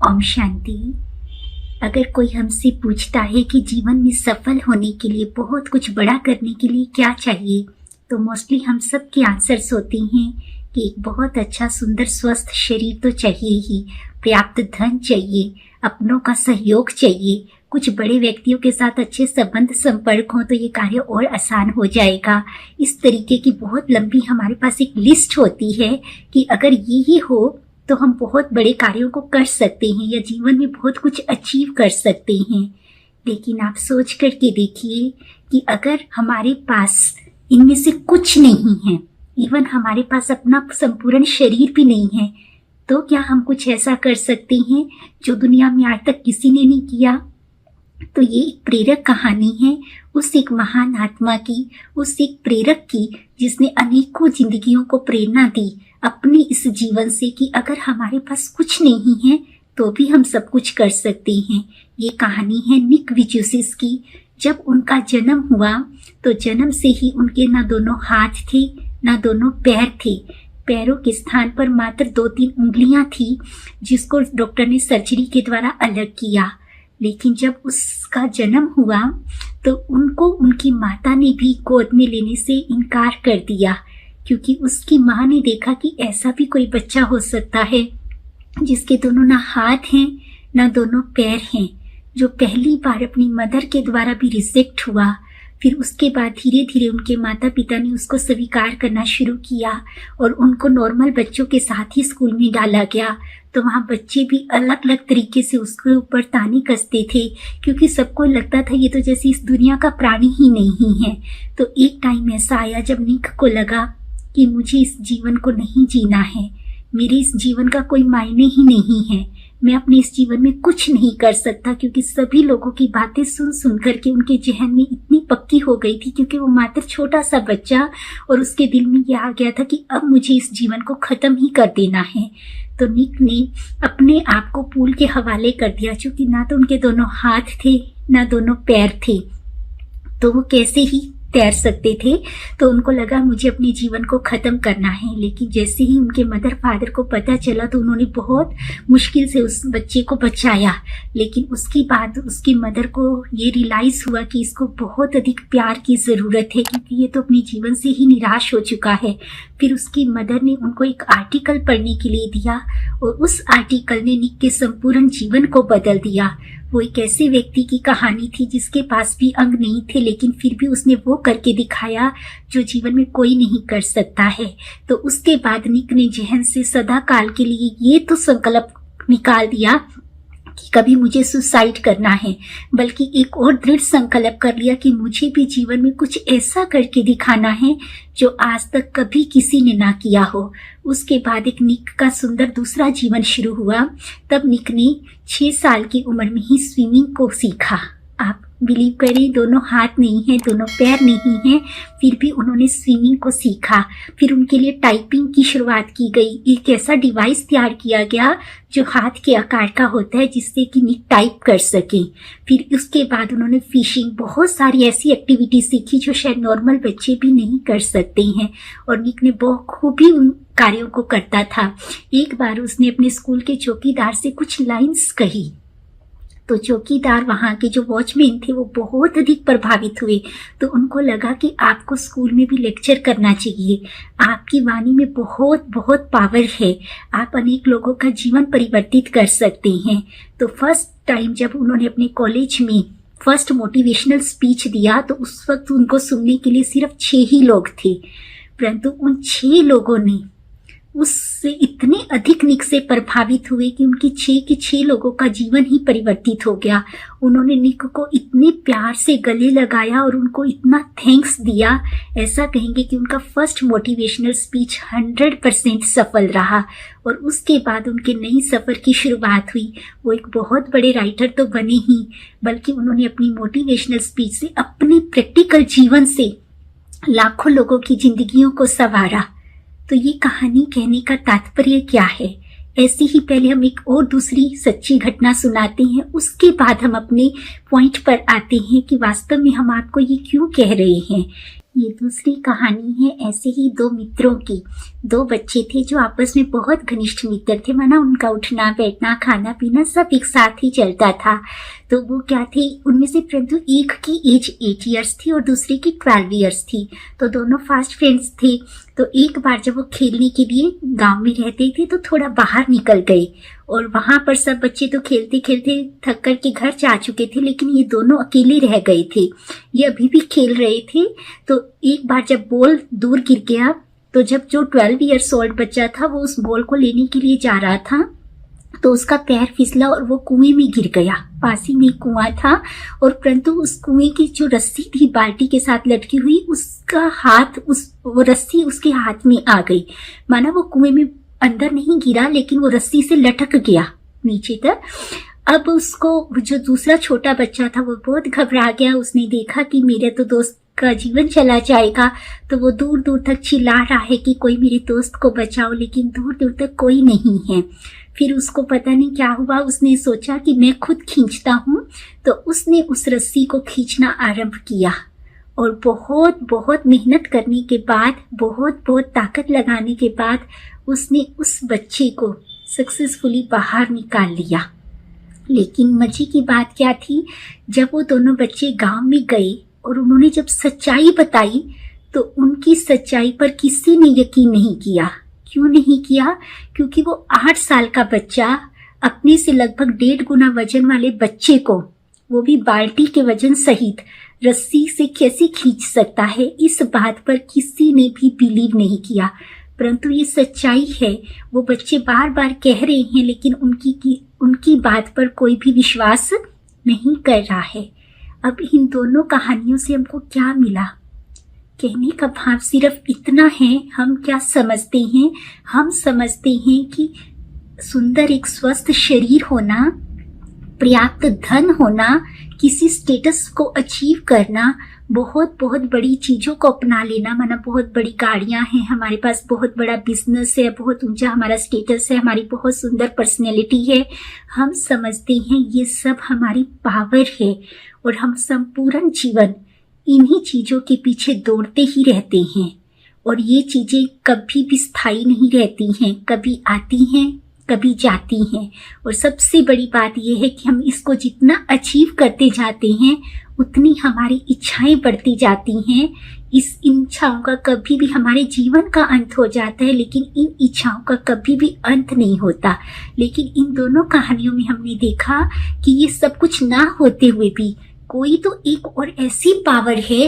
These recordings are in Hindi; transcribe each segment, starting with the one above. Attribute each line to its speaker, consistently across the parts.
Speaker 1: ओम शांति। अगर कोई हमसे पूछता है कि जीवन में सफल होने के लिए, बहुत कुछ बड़ा करने के लिए क्या चाहिए, तो मोस्टली हम सब के आंसर्स होते हैं कि एक बहुत अच्छा सुंदर स्वस्थ शरीर तो चाहिए ही, पर्याप्त धन चाहिए, अपनों का सहयोग चाहिए, कुछ बड़े व्यक्तियों के साथ अच्छे संबंध संपर्क हो तो ये कार्य और आसान हो जाएगा। इस तरीके की बहुत लंबी हमारे पास एक लिस्ट होती है कि अगर ये हो तो हम बहुत बड़े कार्यों को कर सकते हैं या जीवन में बहुत कुछ अचीव कर सकते हैं। लेकिन आप सोच करके देखिए कि अगर हमारे पास इनमें से कुछ नहीं है, इवन हमारे पास अपना संपूर्ण शरीर भी नहीं है, तो क्या हम कुछ ऐसा कर सकते हैं जो दुनिया में आज तक किसी ने नहीं किया? तो ये एक प्रेरक कहानी है उस एक महान आत्मा की, उस एक प्रेरक की जिसने अनेकों जिंदगियों को प्रेरणा दी अपने इस जीवन से कि अगर हमारे पास कुछ नहीं है तो भी हम सब कुछ कर सकते हैं। ये कहानी है निक वुईचिच की। जब उनका जन्म हुआ तो जन्म से ही उनके ना दोनों हाथ थे ना दोनों पैर थे। पैरों के स्थान पर मात्र 2-3 उंगलियां थी जिसको डॉक्टर ने सर्जरी के द्वारा अलग किया। लेकिन जब उसका जन्म हुआ तो उनको उनकी माता ने भी गोद में लेने से इनकार कर दिया, क्योंकि उसकी माँ ने देखा कि ऐसा भी कोई बच्चा हो सकता है जिसके दोनों ना हाथ हैं ना दोनों पैर हैं, जो पहली बार अपनी मदर के द्वारा भी रिजेक्ट हुआ। फिर उसके बाद धीरे धीरे उनके माता पिता ने उसको स्वीकार करना शुरू किया और उनको नॉर्मल बच्चों के साथ ही स्कूल में डाला गया। तो वहाँ बच्चे भी अलग अलग तरीके से उसके ऊपर ताने कसते थे, क्योंकि सबको लगता था ये तो जैसे इस दुनिया का प्राणी ही नहीं है। तो एक टाइम ऐसा आया जब निक को लगा कि मुझे इस जीवन को नहीं जीना है, मेरे इस जीवन का कोई मायने ही नहीं है, मैं अपने इस जीवन में कुछ नहीं कर सकता, क्योंकि सभी लोगों की बातें सुन सुन करके उनके जहन में इतनी पक्की हो गई थी, क्योंकि वो मात्र छोटा सा बच्चा और उसके दिल में यह आ गया था कि अब मुझे इस जीवन को खत्म ही कर देना है। तो निक ने अपने आप को पूल के हवाले कर दिया, क्योंकि ना तो उनके दोनों हाथ थे ना दोनों पैर थे, तो वो कैसे ही तैर सकते थे। तो उनको लगा मुझे अपने जीवन को खत्म करना है। लेकिन जैसे ही उनके मदर फादर को पता चला तो उन्होंने बहुत मुश्किल से उस बच्चे को बचाया। लेकिन उसके बाद उसकी मदर को ये रियलाइज हुआ कि इसको बहुत अधिक प्यार की ज़रूरत है, क्योंकि ये तो अपने जीवन से ही निराश हो चुका है। फिर उसकी मदर ने उनको एक आर्टिकल पढ़ने के लिए दिया और उस आर्टिकल ने निक के संपूर्ण जीवन को बदल दिया। वो एक ऐसे व्यक्ति की कहानी थी जिसके पास भी अंग नहीं थे, लेकिन फिर भी उसने वो करके दिखाया जो जीवन में कोई नहीं कर सकता है। तो उसके बाद निक ने जहन से सदा काल के लिए ये तो संकल्प निकाल दिया कि कभी मुझे सुसाइड करना है, बल्कि एक और दृढ़ संकल्प कर लिया कि मुझे भी जीवन में कुछ ऐसा करके दिखाना है जो आज तक कभी किसी ने ना किया हो। उसके बाद एक निक का सुंदर दूसरा जीवन शुरू हुआ। तब निक ने 6 साल की उम्र में ही स्विमिंग को सीखा। आप बिलीव करें, दोनों हाथ नहीं है, दोनों पैर नहीं है, फिर भी उन्होंने स्विमिंग को सीखा। फिर उनके लिए टाइपिंग की शुरुआत की गई। एक ऐसा डिवाइस तैयार किया गया जो हाथ के आकार का होता है, जिससे कि निक टाइप कर सके। फिर उसके बाद उन्होंने फिशिंग, बहुत सारी ऐसी एक्टिविटी सीखी जो शायद नॉर्मल बच्चे भी नहीं कर सकते हैं, और निक ने बखूबी उन कार्यों को करता था। एक बार उसने अपने स्कूल के चौकीदार से कुछ लाइन्स कही, तो चौकीदार वहाँ के जो वॉचमैन थे वो बहुत अधिक प्रभावित हुए। तो उनको लगा कि आपको स्कूल में भी लेक्चर करना चाहिए, आपकी वाणी में बहुत बहुत पावर है, आप अनेक लोगों का जीवन परिवर्तित कर सकते हैं। तो फर्स्ट टाइम जब उन्होंने अपने कॉलेज में फर्स्ट मोटिवेशनल स्पीच दिया तो उस वक्त उनको सुनने के लिए सिर्फ 6 ही लोग थे, परंतु उन 6 लोगों ने उससे इतने अधिक निक से प्रभावित हुए कि उनकी 6 के 6 लोगों का जीवन ही परिवर्तित हो गया। उन्होंने निक को इतने प्यार से गले लगाया और उनको इतना थैंक्स दिया। ऐसा कहेंगे कि उनका फर्स्ट मोटिवेशनल स्पीच 100% सफल रहा और उसके बाद उनके नई सफ़र की शुरुआत हुई। वो एक बहुत बड़े राइटर तो बने ही, बल्कि उन्होंने अपनी मोटिवेशनल स्पीच से, अपने प्रैक्टिकल जीवन से लाखों लोगों की जिंदगियों को संवारा। तो ये कहानी कहने का तात्पर्य क्या है? ऐसे ही पहले हम एक और दूसरी सच्ची घटना सुनाते हैं, उसके बाद हम अपने पॉइंट पर आते हैं कि वास्तव में हम आपको ये क्यों कह रहे हैं। ये दूसरी कहानी है ऐसे ही दो मित्रों की। दो बच्चे थे जो आपस में बहुत घनिष्ठ मित्र थे, माना उनका उठना बैठना खाना पीना सब एक साथ ही चलता था। तो वो क्या थे, उनमें से परंतु एक की एज 8 इयर्स थी और दूसरे की 12 इयर्स थी। तो दोनों फास्ट फ्रेंड्स थे। तो एक बार जब वो खेलने के लिए गांव में रहते थे तो थोड़ा बाहर निकल गए और वहां पर सब बच्चे तो खेलते खेलते थक कर के घर जा चुके थे, लेकिन ये दोनों अकेले रह गए थे। ये अभी भी खेल रहे थे। तो एक बार जब बॉल दूर गिर गया तो जब जो 12 इयर्स ओल्ड बच्चा था वो उस बॉल को लेने के लिए जा रहा था तो उसका पैर फिसला और वो कुएं में गिर गया। पास ही में कुआं था और परंतु उस कुएं की जो रस्सी थी बाल्टी के साथ लटकी हुई, उसका हाथ वो रस्सी उसके हाथ में आ गई। माना वो कुएं में अंदर नहीं गिरा लेकिन वो रस्सी से लटक गया नीचे तक। अब उसको जो दूसरा छोटा बच्चा था वो बहुत घबरा गया। उसने देखा कि मेरे तो दोस्त का जीवन चला जाएगा, तो वो दूर दूर तक चिल्ला रहा है कि कोई मेरे दोस्त को बचाओ, लेकिन दूर दूर तक कोई नहीं है। फिर उसको पता नहीं क्या हुआ, उसने सोचा कि मैं खुद खींचता हूँ। तो उसने उस रस्सी को खींचना आरंभ किया और बहुत बहुत मेहनत करने के बाद, बहुत बहुत ताकत लगाने के बाद उसने उस बच्चे को सक्सेसफुली बाहर निकाल लिया। लेकिन मजे की बात क्या थी, जब वो दोनों बच्चे गांव में गए और उन्होंने जब सच्चाई बताई तो उनकी सच्चाई पर किसी ने यकीन नहीं किया। क्यों नहीं किया? क्योंकि वो 8 साल का बच्चा अपने से लगभग 1.5 गुना वजन वाले बच्चे को, वो भी बाल्टी के वजन सहित, रस्सी से कैसे खींच सकता है, इस बात पर किसी ने भी बिलीव नहीं किया। परंतु ये सच्चाई है। वो बच्चे बार बार कह रहे हैं लेकिन उनकी बात पर कोई भी विश्वास नहीं कर रहा है। अब इन दोनों कहानियों से हमको क्या मिला? कहने का भाव सिर्फ इतना है, हम क्या समझते हैं? हम समझते हैं कि सुंदर एक स्वस्थ शरीर होना, पर्याप्त धन होना, किसी स्टेटस को अचीव करना, बहुत बहुत बड़ी चीजों को अपना लेना, माना बहुत बड़ी गाड़ियां हैं हमारे पास, बहुत बड़ा बिजनेस है, बहुत ऊंचा हमारा स्टेटस है, हमारी बहुत सुंदर पर्सनैलिटी है, हम समझते हैं ये सब हमारी पावर है और हम संपूर्ण जीवन इन्हीं चीजों के पीछे दौड़ते ही रहते हैं। और ये चीजें कभी भी स्थायी नहीं रहती हैं, कभी आती हैं कभी जाती हैं। और सबसे बड़ी बात यह है कि हम इसको जितना अचीव करते जाते हैं उतनी हमारी इच्छाएं बढ़ती जाती हैं। इस इच्छाओं का कभी भी हमारे जीवन का अंत हो जाता है, लेकिन इन इच्छाओं का कभी भी अंत नहीं होता। लेकिन इन दोनों कहानियों में हमने देखा कि ये सब कुछ ना होते हुए भी कोई तो एक और ऐसी पावर है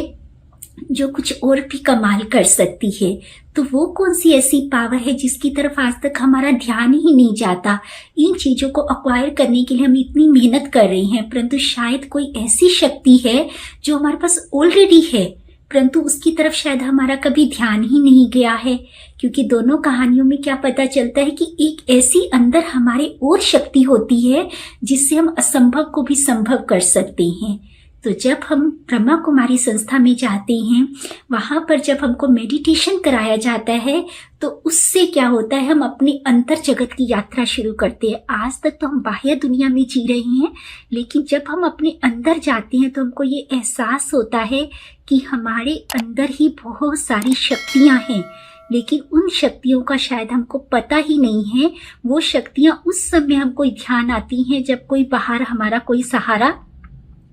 Speaker 1: जो कुछ और भी कमाल कर सकती है। तो वो कौन सी ऐसी पावर है जिसकी तरफ आज तक हमारा ध्यान ही नहीं जाता? इन चीजों को अक्वायर करने के लिए हम इतनी मेहनत कर रहे हैं, परंतु शायद कोई ऐसी शक्ति है जो हमारे पास ऑलरेडी है, परंतु उसकी तरफ शायद हमारा कभी ध्यान ही नहीं गया है। क्योंकि दोनों कहानियों में क्या पता चलता है कि एक ऐसी अंदर हमारे और शक्ति होती है जिससे हम असंभव को भी संभव कर सकते हैं। तो जब हम ब्रह्मा कुमारी संस्था में जाते हैं, वहां पर जब हमको मेडिटेशन कराया जाता है तो उससे क्या होता है, हम अपने अंतर जगत की यात्रा शुरू करते हैं। आज तक तो हम बाह्य दुनिया में जी रहे हैं, लेकिन जब हम अपने अंदर जाते हैं तो हमको ये एहसास होता है कि हमारे अंदर ही बहुत सारी शक्तियां हैं, लेकिन उन शक्तियों का शायद हमको पता ही नहीं है। वो शक्तियां उस समय हमको ध्यान आती हैं जब कोई बाहर हमारा कोई सहारा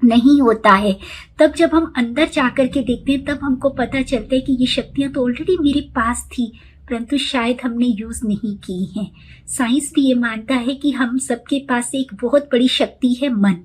Speaker 1: नहीं होता है। तब जब हम अंदर जाकर के देखते हैं तब हमको पता चलता है कि ये शक्तियां तो ऑलरेडी मेरे पास थी, परंतु शायद हमने यूज नहीं की हैं। साइंस भी ये मानता है कि हम सबके पास एक बहुत बड़ी शक्ति है, मन,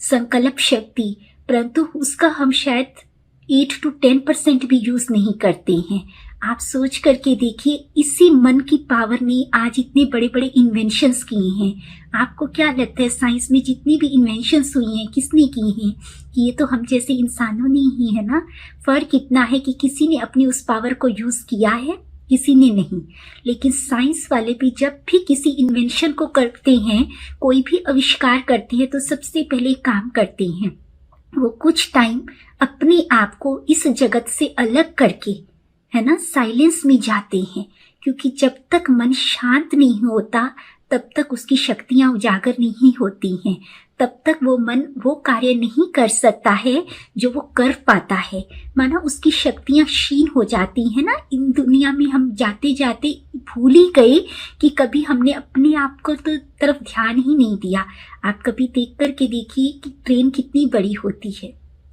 Speaker 1: संकल्प शक्ति, परंतु उसका हम शायद 8 to 10% भी यूज नहीं करते हैं। आप सोच करके देखिए, इसी मन की पावर ने आज इतने बड़े बड़े इन्वेंशंस किए हैं। आपको क्या लगता है साइंस में जितनी भी इन्वेंशंस हुई हैं किसने की हैं? ये तो हम जैसे इंसानों ने ही है ना। फर्क इतना है कि किसी ने अपनी उस पावर को यूज किया है, किसी ने नहीं। लेकिन साइंस वाले भी जब भी किसी इन्वेंशन को करते हैं, कोई भी आविष्कार करते हैं, तो सबसे पहले काम करते हैं वो कुछ टाइम अपने आप को इस जगत से अलग करके, है ना, साइलेंस में जाते हैं। क्योंकि जब तक मन शांत नहीं होता तब तक उसकी शक्तियां उजागर नहीं होती हैं। तब तक वो मन वो कार्य नहीं कर सकता है जो वो कर पाता है। माना उसकी शक्तियां क्षीण हो जाती हैं ना। इन दुनिया में हम जाते जाते भूल ही गए कि कभी हमने अपने आप को तो तरफ ध्यान ही नहीं दिया। आप कभी देख कर के देखिए कि ट्रेन कितनी बड़ी होती है,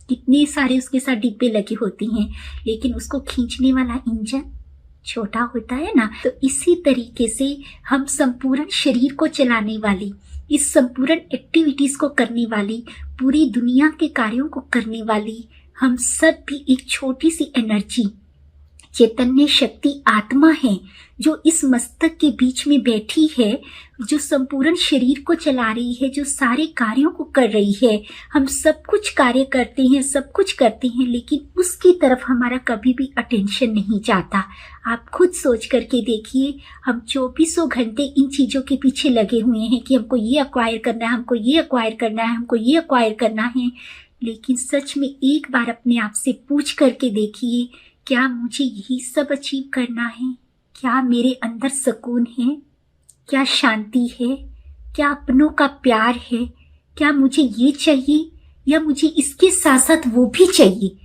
Speaker 1: कितने सारे उसके साथ डिब्बे लगे होते हैं, लेकिन उसको खींचने वाला इंजन छोटा होता है ना। तो इसी तरीके से हम संपूर्ण शरीर को चलाने वाली, इस संपूर्ण एक्टिविटीज को करने वाली, पूरी दुनिया के कार्यों को करने वाली हम सब भी एक छोटी सी एनर्जी, चैतन्य शक्ति आत्मा है जो इस मस्तक के बीच में बैठी है, जो संपूर्ण शरीर को चला रही है, जो सारे कार्यों को कर रही है। हम सब कुछ कार्य करते हैं, सब कुछ करते हैं, लेकिन उसकी तरफ हमारा कभी भी अटेंशन नहीं जाता। आप खुद सोच करके देखिए, हम 24 घंटे इन चीजों के पीछे लगे हुए हैं कि हमको ये अक्वायर करना है, हमको ये अक्वायर करना है, हमको ये अक्वायर करना है। लेकिन सच में एक बार अपने आप से पूछ करके देखिए, क्या मुझे यही सब अचीव करना है? क्या मेरे अंदर सुकून है? क्या शांति है? क्या अपनों का प्यार है? क्या मुझे ये चाहिए या मुझे इसके साथ साथ वो भी चाहिए?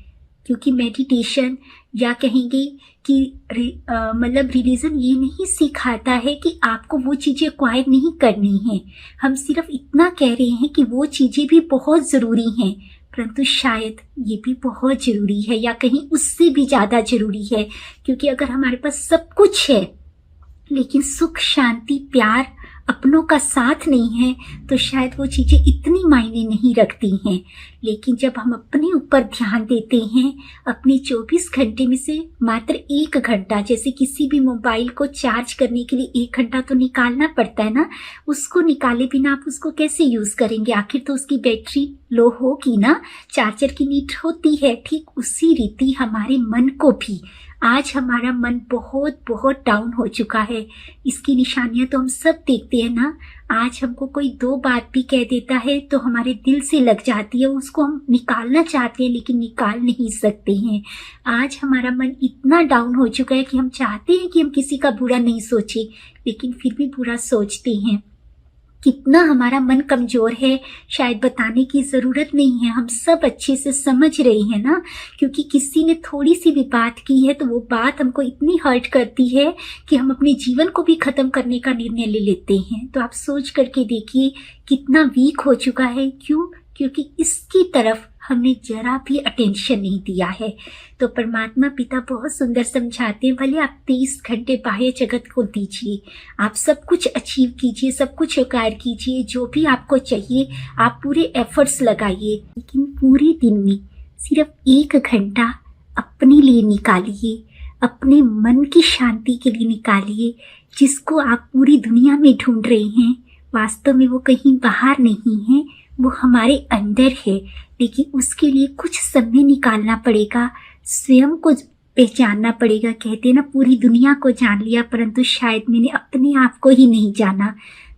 Speaker 1: क्योंकि मेडिटेशन या कहेंगे कि मतलब रिलीजन ये नहीं सिखाता है कि आपको वो चीज़ें एक्वायर नहीं करनी है। हम सिर्फ इतना कह रहे हैं कि वो चीज़ें भी बहुत ज़रूरी हैं, परंतु शायद ये भी बहुत ज़रूरी है या कहीं उससे भी ज़्यादा ज़रूरी है। क्योंकि अगर हमारे पास सब कुछ है लेकिन सुख, शांति, प्यार, अपनों का साथ नहीं है, तो शायद वो चीज़ें इतनी मायने नहीं रखती हैं। लेकिन जब हम अपने ऊपर ध्यान देते हैं, अपने 24 घंटे में से मात्र 1 घंटा, जैसे किसी भी मोबाइल को चार्ज करने के लिए 1 घंटा तो निकालना पड़ता है ना, उसको निकाले बिना आप उसको कैसे यूज़ करेंगे? आखिर तो उसकी बैटरी लो होगी ना, चार्जर की नीड होती है। ठीक उसी रीति हमारे मन को भी, आज हमारा मन बहुत बहुत डाउन हो चुका है। इसकी निशानियां तो हम सब देखते हैं ना। आज हमको कोई 2 बात भी कह देता है तो हमारे दिल से लग जाती है, उसको हम निकालना चाहते हैं लेकिन निकाल नहीं सकते हैं। आज हमारा मन इतना डाउन हो चुका है कि हम चाहते हैं कि हम किसी का बुरा नहीं सोचे, लेकिन फिर भी बुरा सोचते हैं। कितना हमारा मन कमजोर है शायद बताने की ज़रूरत नहीं है, हम सब अच्छे से समझ रहे हैं ना। क्योंकि किसी ने थोड़ी सी भी बात की है तो वो बात हमको इतनी हर्ट करती है कि हम अपने जीवन को भी ख़त्म करने का निर्णय ले लेते हैं। तो आप सोच करके देखिए कितना वीक हो चुका है। क्यों? क्योंकि इसकी तरफ हमने जरा भी अटेंशन नहीं दिया है। तो परमात्मा पिता बहुत सुंदर समझाते हैं, भले आप 23 घंटे बाह्य जगत को दीजिए, आप सब कुछ अचीव कीजिए, सब कुछ एक्वायर कीजिए, जो भी आपको चाहिए आप पूरे एफर्ट्स लगाइए, लेकिन पूरे दिन में सिर्फ 1 घंटा अपने लिए निकालिए, अपने मन की शांति के लिए निकालिए। जिसको आप पूरी दुनिया में ढूंढ रहे हैं, वास्तव में वो कहीं बाहर नहीं है, वो हमारे अंदर है। लेकिन उसके लिए कुछ समय निकालना पड़ेगा, स्वयं को पहचानना पड़ेगा। कहते हैं ना, पूरी दुनिया को जान लिया परंतु शायद मैंने अपने आप को ही नहीं जाना।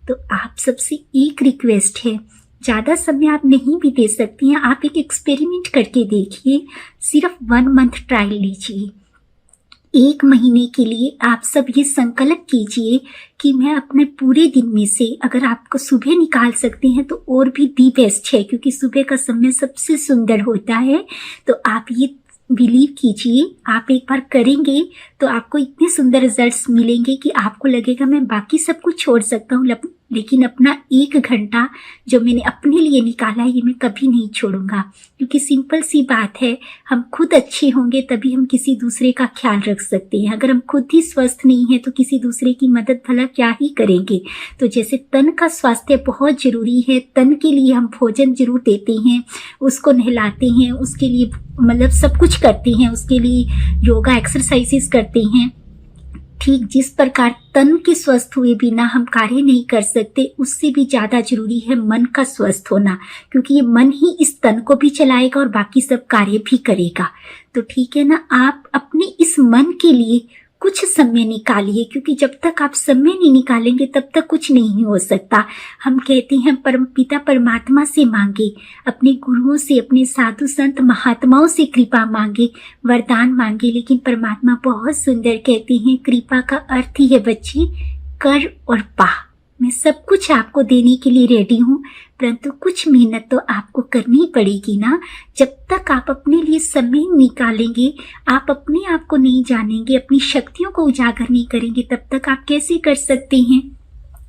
Speaker 1: तो आप सबसे एक रिक्वेस्ट है, ज़्यादा समय आप नहीं भी दे सकती हैं, आप एक एक्सपेरिमेंट करके देखिए। सिर्फ 1 मंथ ट्रायल लीजिए। 1 महीने के लिए आप सब ये संकल्प कीजिए कि मैं अपने पूरे दिन में से, अगर आपको सुबह निकाल सकते हैं तो और भी दी बेस्ट है, क्योंकि सुबह का समय सबसे सुंदर होता है। तो आप ये बिलीव कीजिए, आप एक बार करेंगे तो आपको इतने सुंदर रिजल्ट्स मिलेंगे कि आपको लगेगा मैं बाकी सब कुछ छोड़ सकता हूँ, लेकिन अपना 1 घंटा जो मैंने अपने लिए निकाला है ये मैं कभी नहीं छोड़ूंगा। क्योंकि सिंपल सी बात है, हम खुद अच्छे होंगे तभी हम किसी दूसरे का ख्याल रख सकते हैं। अगर हम खुद ही स्वस्थ नहीं हैं तो किसी दूसरे की मदद भला क्या ही करेंगे। तो जैसे तन का स्वास्थ्य बहुत जरूरी है, तन के लिए हम भोजन जरूर देते हैं, उसको नहलाते हैं, उसके लिए मतलब सब कुछ करते हैं, उसके लिए योगा एक्सरसाइजेस करते हैं। ठीक जिस प्रकार तन के स्वस्थ हुए बिना हम कार्य नहीं कर सकते, उससे भी ज़्यादा जरूरी है मन का स्वस्थ होना, क्योंकि ये मन ही इस तन को भी चलाएगा और बाकी सब कार्य भी करेगा। तो ठीक है ना, आप अपने इस मन के लिए कुछ समय निकालिए, क्योंकि जब तक आप समय नहीं निकालेंगे तब तक कुछ नहीं हो सकता। हम कहते हैं परम पिता परमात्मा से मांगे, अपने गुरुओं से, अपने साधु संत महात्माओं से कृपा मांगे, वरदान मांगे, लेकिन परमात्मा बहुत सुंदर कहते हैं, कृपा का अर्थ ही है बच्चे कर और पा। मैं सब कुछ आपको देने के लिए रेडी हूँ, परंतु कुछ मेहनत तो आपको करनी पड़ेगी ना। जब तक आप अपने लिए समय निकालेंगे, आप अपने आप को नहीं जानेंगे, अपनी शक्तियों को उजागर नहीं करेंगे, तब तक आप कैसे कर सकते हैं।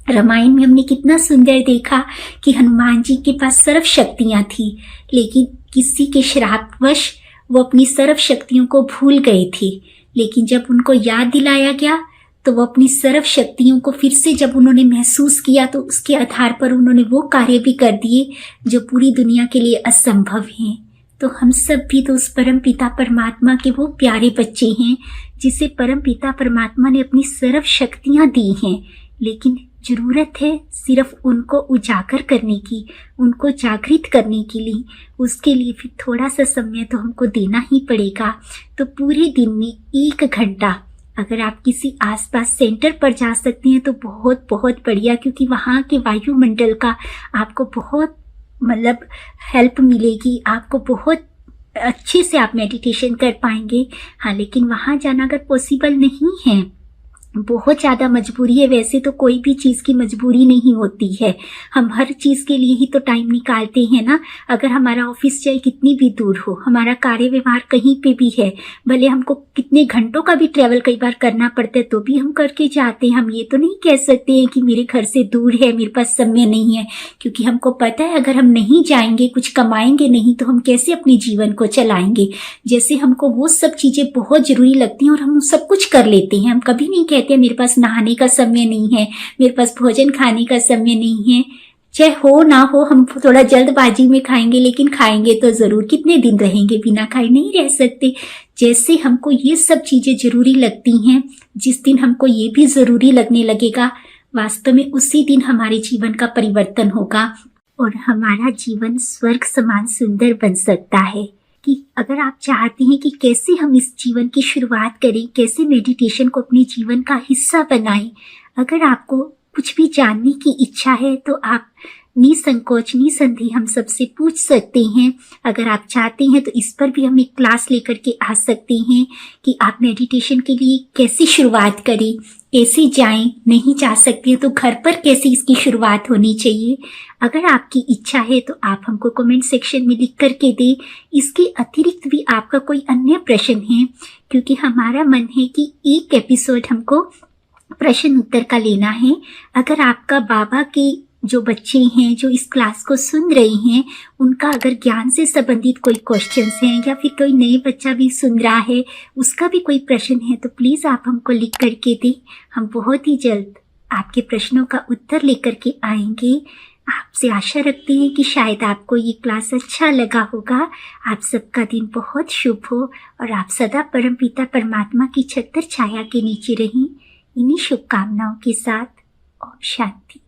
Speaker 1: रामायण में हमने कितना सुंदर देखा कि हनुमान जी के पास सर्व शक्तियां थी, लेकिन किसी के श्रापवश वो अपनी सर्व शक्तियों को भूल गए थे। लेकिन जब उनको याद दिलाया गया तो वो अपनी सर्व शक्तियों को फिर से जब उन्होंने महसूस किया तो उसके आधार पर उन्होंने वो कार्य भी कर दिए जो पूरी दुनिया के लिए असंभव हैं। तो हम सब भी तो उस परम पिता परमात्मा के वो प्यारे बच्चे हैं जिसे परम पिता परमात्मा ने अपनी सर्व शक्तियां दी हैं, लेकिन जरूरत है सिर्फ उनको उजागर करने की, उनको जागृत करने के लिए। उसके लिए फिर थोड़ा सा समय तो हमको देना ही पड़ेगा। तो पूरे दिन में 1 घंटा अगर आप किसी आसपास सेंटर पर जा सकते हैं तो बहुत बहुत बढ़िया, क्योंकि वहाँ के वायुमंडल का आपको बहुत हेल्प मिलेगी, आपको बहुत अच्छे से आप मेडिटेशन कर पाएंगे। हाँ, लेकिन वहाँ जाना अगर पॉसिबल नहीं है, बहुत ज़्यादा मजबूरी है, वैसे तो कोई भी चीज़ की मजबूरी नहीं होती है, हम हर चीज़ के लिए ही तो टाइम निकालते हैं ना। अगर हमारा ऑफिस चाहे कितनी भी दूर हो, हमारा कार्य व्यवहार कहीं पे भी है, भले हमको कितने घंटों का भी ट्रैवल कई बार करना पड़ता है तो भी हम करके जाते हैं। हम ये तो नहीं कह सकते हैं कि मेरे घर से दूर है, मेरे पास समय नहीं है, क्योंकि हमको पता है अगर हम नहीं जाएंगे, कुछ कमाएंगे नहीं तो हम कैसे अपने जीवन को चलाएंगे। जैसे हमको वो सब चीज़ें बहुत ज़रूरी लगती हैं और हम सब कुछ कर लेते हैं। हम कभी नहीं कहते मेरे पास नहाने का समय नहीं है, मेरे पास भोजन खाने का समय नहीं है। चाहे हो ना हो, हम थोड़ा जल्दबाजी में खाएंगे, लेकिन खाएंगे तो जरूर। कितने दिन रहेंगे बिना खाए, नहीं रह सकते। जैसे हमको ये सब चीजें जरूरी लगती हैं, जिस दिन हमको ये भी जरूरी लगने लगेगा, वास्तव में उसी दिन हमारे जीवन का परिवर्तन होगा और हमारा जीवन स्वर्ग समान सुंदर बन सकता है। कि अगर आप चाहते हैं कि कैसे हम इस जीवन की शुरुआत करें, कैसे मेडिटेशन को अपने जीवन का हिस्सा बनाएं, अगर आपको कुछ भी जानने की इच्छा है तो आप निसंकोच निसंदेह हम सबसे पूछ सकते हैं। अगर आप चाहते हैं तो इस पर भी हम एक क्लास लेकर के आ सकते हैं कि आप मेडिटेशन के लिए कैसे शुरुआत करें, कैसे जाएं। नहीं जा सकते तो घर पर कैसे इसकी शुरुआत होनी चाहिए। अगर आपकी इच्छा है तो आप हमको कमेंट सेक्शन में लिख करके दें। इसके अतिरिक्त भी आपका कोई अन्य प्रश्न है, क्योंकि हमारा मन है कि एक एपिसोड हमको प्रश्न उत्तर का लेना है। अगर आपका बाबा के जो बच्चे हैं जो इस क्लास को सुन रहे हैं, उनका अगर ज्ञान से संबंधित कोई क्वेश्चंस हैं या फिर कोई नए बच्चा भी सुन रहा है उसका भी कोई प्रश्न है, तो प्लीज़ आप हमको लिख करके दें। हम बहुत ही जल्द आपके प्रश्नों का उत्तर लेकर के आएंगे। आपसे आशा रखते हैं कि शायद आपको ये क्लास अच्छा लगा होगा। आप सबका दिन बहुत शुभ हो और आप सदा परमपिता परमात्मा की छत्र छाया के नीचे रहें। इन्हीं शुभकामनाओं के साथ ओम शांति।